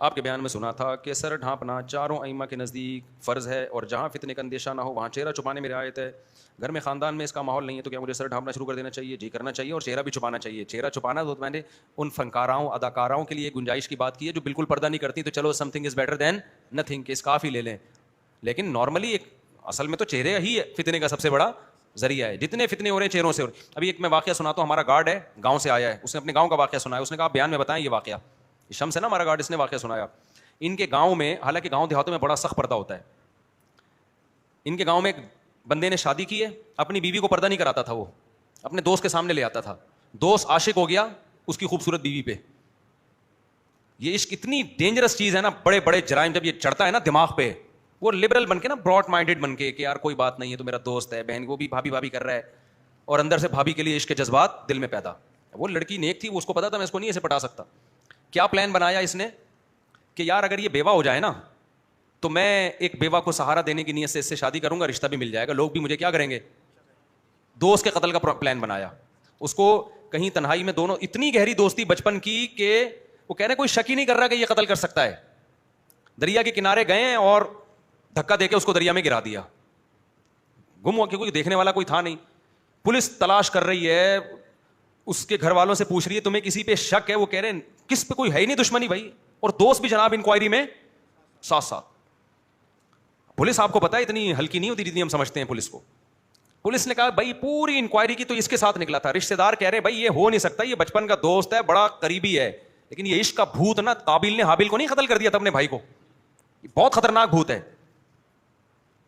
آپ کے بیان میں سنا تھا کہ سر ڈھانپنا چاروں ائمہ کے نزدیک فرض ہے اور جہاں فتنے کا اندیشہ نہ ہو وہاں چہرہ چھپانے میں رعایت ہے. گھر میں خاندان میں اس کا ماحول نہیں ہے تو کیا مجھے سر ڈھانپنا شروع کر دینا چاہیے؟ جی کرنا چاہیے, اور چہرہ بھی چھپانا چاہیے. چہرہ چھپانا تو میں نے ان فنکاراؤں اداکاراؤں کے لیے گنجائش کی بات کی ہے جو بالکل پردہ نہیں کرتی, تو چلو some thing is better than nothing, کہ اسکارف ہی لے لیں. لیکن نارملی ایک اصل میں تو چہرے ہی فتنے کا سب سے بڑا ذریعہ ہے. جتنے فتنے ہو رہے ہیں چہروں سے. ابھی ایک میں واقعہ سناتا ہوں. ہمارا گارڈ ہے, گاؤں سے آیا ہے, اس نے اپنے گاؤں کا واقعہ سنایا. اس نے کہا بیان میں بتائیں یہ واقعہ. شمس ہے نا ہمارا گارڈ, اس نے واقعہ سنایا. ان کے گاؤں میں, حالانکہ گاؤں دیہاتوں میں بڑا سخت پردہ ہوتا ہے, ان کے گاؤں میں ایک بندے نے شادی کی ہے, اپنی بیوی کو پردہ نہیں کراتا تھا, وہ اپنے دوست کے سامنے لے آتا تھا. دوست عاشق ہو گیا اس کی خوبصورت بیوی پہ. یہ عشق اتنی ڈینجرس چیز ہے نا, بڑے بڑے جرائم جب یہ چڑھتا ہے نا دماغ پہ, وہ لبرل بن کے نا, براڈ مائنڈیڈ بن کے کہ یار کوئی بات نہیں ہے, تو میرا دوست ہے, بہن وہ بھی بھابھی بھابھی کر رہا ہے, اور اندر سے بھابھی کے لیے عشق کے جذبات دل میں پیدا. وہ لڑکی نیک تھی, وہ اس کو پتا تھا میں اس کو نہیں ایسے پٹا سکتا. کیا پلان بنایا اس نے کہ یار اگر یہ بیوہ ہو جائے نا تو میں ایک بیوہ کو سہارا دینے کی نیت سے اس سے شادی کروں گا, رشتہ بھی مل جائے گا, لوگ بھی مجھے کیا کریں گے. دوست کے قتل کا پلان بنایا. اس کو کہیں تنہائی میں, دونوں اتنی گہری دوستی بچپن کی کہ وہ کہہ رہے کوئی شک ہی نہیں کر رہا کہ یہ قتل کر سکتا ہے. دریا کے کنارے گئے اور دھکا دے کے اس کو دریا میں گرا دیا. گم ہوا کیونکہ دیکھنے والا کوئی تھا نہیں. پولیس تلاش کر رہی ہے, اس کے گھر والوں سے پوچھ رہی ہے تمہیں کسی پہ شک ہے؟ وہ کہہ رہے ہیں کس پہ, کوئی ہے ہی نہیں دشمنی بھائی, اور دوست بھی جناب انکوائری میں ساتھ ساتھ. پولیس آپ کو پتا ہے اتنی ہلکی نہیں ہوتی جتنی ہم سمجھتے ہیں پولیس کو. پولیس نے کہا بھائی پوری انکوائری کی تو اس کے ساتھ نکلا تھا. رشتہ دار کہہ رہے ہیں بھائی یہ ہو نہیں سکتا, یہ بچپن کا دوست ہے, بڑا قریبی ہے, لیکن یہ عشق کا بھوت نا, قابیل نے حابیل کو نہیں قتل کر دیا تھا اپنے بھائی کو, یہ بہت خطرناک بھوت ہے.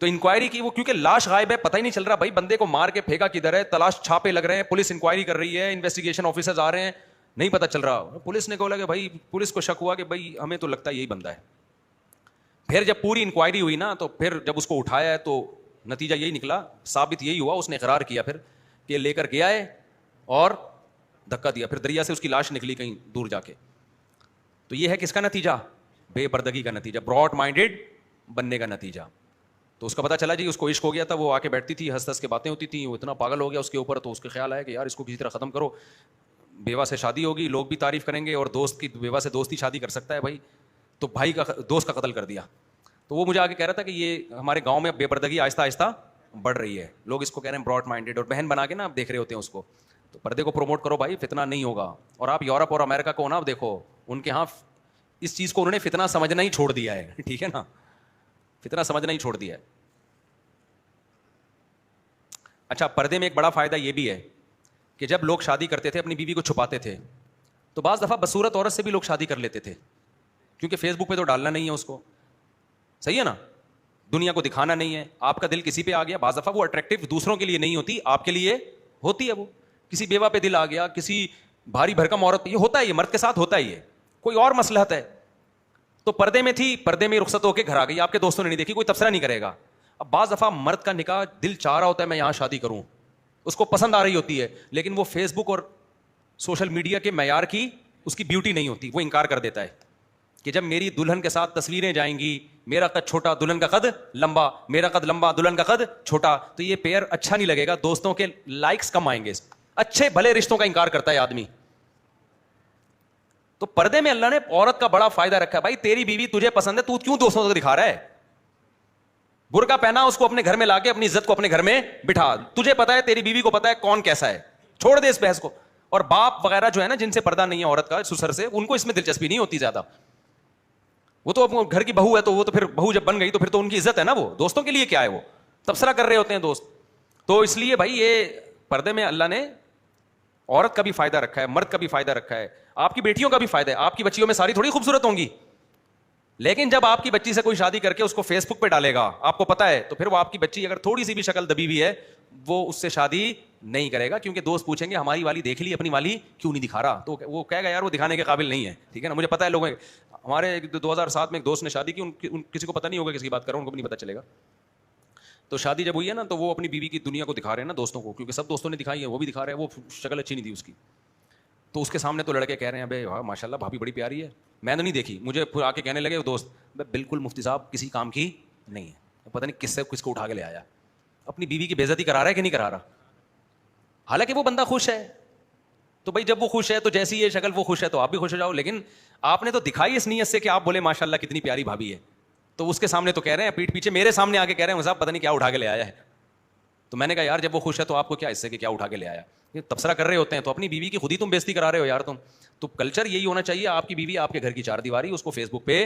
تو انکوائری کی, وہ کیونکہ لاش غائب ہے, پتہ ہی نہیں چل رہا بھائی بندے کو مار کے پھینکا کدھر ہے, تلاش چھاپے لگ رہے ہیں, پولیس انکوائری کر رہی ہے, انویسٹیگیشن آفیسرز آ رہے ہیں, نہیں پتہ چل رہا. پولیس نے کہا کہ بھائی, پولیس کو شک ہوا کہ بھائی ہمیں تو لگتا ہے یہی بندہ ہے. پھر جب پوری انکوائری ہوئی نا, تو پھر جب اس کو اٹھایا ہے تو نتیجہ یہی نکلا, ثابت یہی ہوا, اس نے اقرار کیا پھر کہ لے کر گیا ہے اور دھکا دیا, پھر دریا سے اس کی لاش نکلی کہیں دور جا کے. تو یہ ہے کس کا نتیجہ؟ بے پردگی کا نتیجہ, براڈ مائنڈیڈ بننے کا نتیجہ. تو اس کا پتہ چلا جی اس کو عشق ہو گیا تھا, وہ آ کے بیٹھتی تھی, ہنس ہنس کے باتیں ہوتی تھیں, وہ اتنا پاگل ہو گیا اس کے اوپر, تو اس کے خیال آیا کہ یار اس کو کسی طرح ختم کرو. بیوہ سے شادی ہوگی, لوگ بھی تعریف کریں گے, اور دوست کی بیوہ سے دوستی شادی کر سکتا ہے بھائی, تو بھائی کا دوست کا قتل کر دیا. تو وہ مجھے آگے کہہ رہا تھا کہ یہ ہمارے گاؤں میں بے پردگی آہستہ آہستہ بڑھ رہی ہے, لوگ اس کو کہہ رہے ہیں براڈ مائنڈیڈ, اور بہن بنا کے نا آپ دیکھ رہے ہوتے ہیں اس کو. تو پردے کو پروموٹ کرو بھائی, فتنہ نہیں ہوگا. اور آپ یورپ اور امریکہ کو نا دیکھو, ان کے ہاں اس چیز کو انہوں نے فتنہ سمجھنا ہی چھوڑ دیا ہے, ٹھیک ہے نا, فتنہ سمجھنا ہی چھوڑ دیا ہے. اچھا, پردے میں ایک بڑا فائدہ یہ بھی ہے کہ جب لوگ شادی کرتے تھے اپنی بیوی کو چھپاتے تھے, تو بعض دفعہ بصورت عورت سے بھی لوگ شادی کر لیتے تھے, کیونکہ فیس بک پہ تو ڈالنا نہیں ہے اس کو, صحیح ہے نا, دنیا کو دکھانا نہیں ہے. آپ کا دل کسی پہ آ گیا, بعض دفعہ وہ اٹریکٹیو دوسروں کے لیے نہیں ہوتی, آپ کے لیے ہوتی ہے. وہ کسی بیوہ پہ دل آ گیا, کسی بھاری بھرکم عورت پہ, یہ ہوتا ہے, یہ مرد کے ساتھ ہوتا ہی ہے, کوئی اور مصلحت ہے. تو پردے میں تھی, پردے میں رخصت ہو کے گھر آ گئی, آپ کے دوستوں نے نہیں دیکھی, کوئی تبصرہ نہیں کرے گا. اب بعض دفعہ مرد کا نکاح دل چاہ رہا ہوتا ہے میں یہاں شادی کروں, اس کو پسند آ رہی ہوتی ہے, لیکن وہ فیس بک اور سوشل میڈیا کے معیار کی اس کی بیوٹی نہیں ہوتی, وہ انکار کر دیتا ہے کہ جب میری دلہن کے ساتھ تصویریں جائیں گی, میرا قد چھوٹا دلہن کا قد لمبا, میرا قد لمبا دلہن کا قد چھوٹا, تو یہ پیئر اچھا نہیں لگے گا, دوستوں کے لائکس کم آئیں گے. اچھے بھلے رشتوں کا انکار کرتا ہے آدمی. تو پردے میں اللہ نے عورت کا بڑا فائدہ رکھا ہے. بھائی تیری بیوی تجھے پسند ہے, تو کیوں دوستوں کو دکھا رہا ہے؟ برقع پہنا, اس کو اپنے گھر میں لا کے اپنی عزت کو اپنے گھر میں بٹھا, تجھے پتا ہے, تیری بیوی کو پتا ہے کون کیسا ہے, چھوڑ دے اس بحث کو. اور باپ وغیرہ جو ہے نا, جن سے پردہ نہیں ہے عورت کا سسر سے, ان کو اس میں دلچسپی نہیں ہوتی زیادہ. وہ تو گھر کی بہو ہے, تو وہ تو پھر بہو جب بن گئی تو پھر تو ان کی عزت ہے نا, وہ دوستوں کے لیے کیا ہے, وہ تبصرہ کر رہے ہوتے ہیں دوست. تو اس لیے بھائی یہ پردے میں اللہ نے عورت کا بھی فائدہ رکھا ہے, مرد کا بھی فائدہ رکھا ہے, آپ کی بیٹیوں کا بھی فائدہ ہے. آپ کی بچیوں میں ساری تھوڑی خوبصورت ہوں گی, لیکن جب آپ کی بچی سے کوئی شادی کر کے اس کو فیس بک پہ ڈالے گا, آپ کو پتا ہے, تو پھر وہ آپ کی بچی اگر تھوڑی سی بھی شکل دبی ہوئی ہے, وہ اس سے شادی نہیں کرے گا, کیونکہ دوست پوچھیں گے ہماری والی دیکھ لی, اپنی والی کیوں نہیں دکھا رہا, تو وہ کہے گا یار وہ دکھانے کے قابل نہیں ہے, ٹھیک ہے نا. مجھے پتا ہے لوگوں, ہمارے 2007 میں ایک دوست نے شادی کی, کسی کو پتا نہیں ہوگا کس کی بات کر رہا ہوں, ان کو بھی نہیں پتا چلے گا. تو شادی جب ہوئی ہے نا, تو وہ اپنی بیوی کی دنیا کو دکھا رہے ہیں نا دوستوں کو, کیونکہ سب دوستوں نے دکھائی ہے, وہ بھی دکھا رہے ہیں, وہ شکل اچھی نہیں تھی اس کی. تو اس کے سامنے تو لڑکے کہہ رہے ہیں بھائی ماشاء اللہ بھابھی بڑی پیاری ہے, میں نے نہیں دیکھی, مجھے آ کے کہنے لگے دوست بالکل مفتی صاحب کسی کام کی نہیں ہے, پتہ نہیں کس سے کس کو اٹھا کے لے آیا, اپنی بیوی کی بے عزتی کرا رہا ہے کہ نہیں کرا رہا, حالانکہ وہ بندہ خوش ہے. تو بھائی جب وہ خوش ہے تو جیسی یہ شکل وہ خوش ہے تو آپ بھی خوش ہو جاؤ. لیکن آپ نے تو دکھائی اس نیت سے کہ آپ بولے ماشاء اللہ کتنی پیاری بھابھی ہے, تو اس کے سامنے تو کہہ رہے ہیں, پیٹ پیچھے میرے سامنے آ کے کہہ رہے ہیں صاحب پتہ نہیں کیا اٹھا کے لے آیا ہے. تو میں نے کہا یار جب وہ خوش ہے تو آپ کو کیا اس سے کہ کیا اٹھا کے لے آیا. یہ تبصرہ کر رہے ہوتے ہیں تو اپنی بیوی کی خود ہی تم بےزتی کرا رہے ہو یار تم. تو کلچر یہی ہونا چاہیے, آپ کی بیوی آپ کے گھر کی چار دیواری, اس کو فیس بک پہ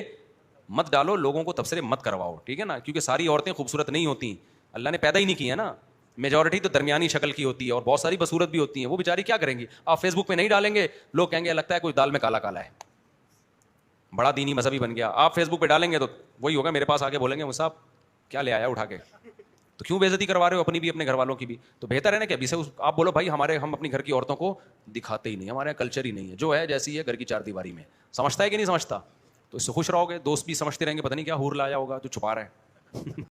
مت ڈالو, لوگوں کو تبصرے مت کرواؤ, ٹھیک ہے نا, کیونکہ ساری عورتیں خوبصورت نہیں ہوتی, اللہ نے پیدا ہی نہیں کی ہے نا, میجورٹی تو درمیانی شکل کی ہوتی ہے اور بہت ساری بصورت بھی ہوتی ہیں, وہ بیچاری کیا کریں گی. آپ فیس بک پہ نہیں ڈالیں گے, لوگ کہیں گے لگتا ہے کوئی دال میں کالا کالا ہے, بڑا دینی مذہبی بن گیا. آپ فیس بک پہ ڈالیں گے تو وہی ہوگا, میرے پاس آگے بولیں گے صاحب کیا لے آیا اٹھا کے, تو کیوں بےزتی کروا رہے ہو اپنی بھی اپنے گھر والوں کی بھی. تو بہتر ہے نا کہ ابھی سے آپ بولو بھائی ہم اپنی گھر کی عورتوں کو دکھاتے ہی نہیں, ہمارے یہاں کلچر ہی نہیں ہے, جو ہے جیسی ہے گھر کی چار دیواری میں. سمجھتا ہے کہ نہیں سمجھتا, تو اس سے خوش رہو گے, دوست بھی سمجھتے رہیں گے پتہ نہیں کیا حور لایا ہوگا جو چھپا رہا ہے.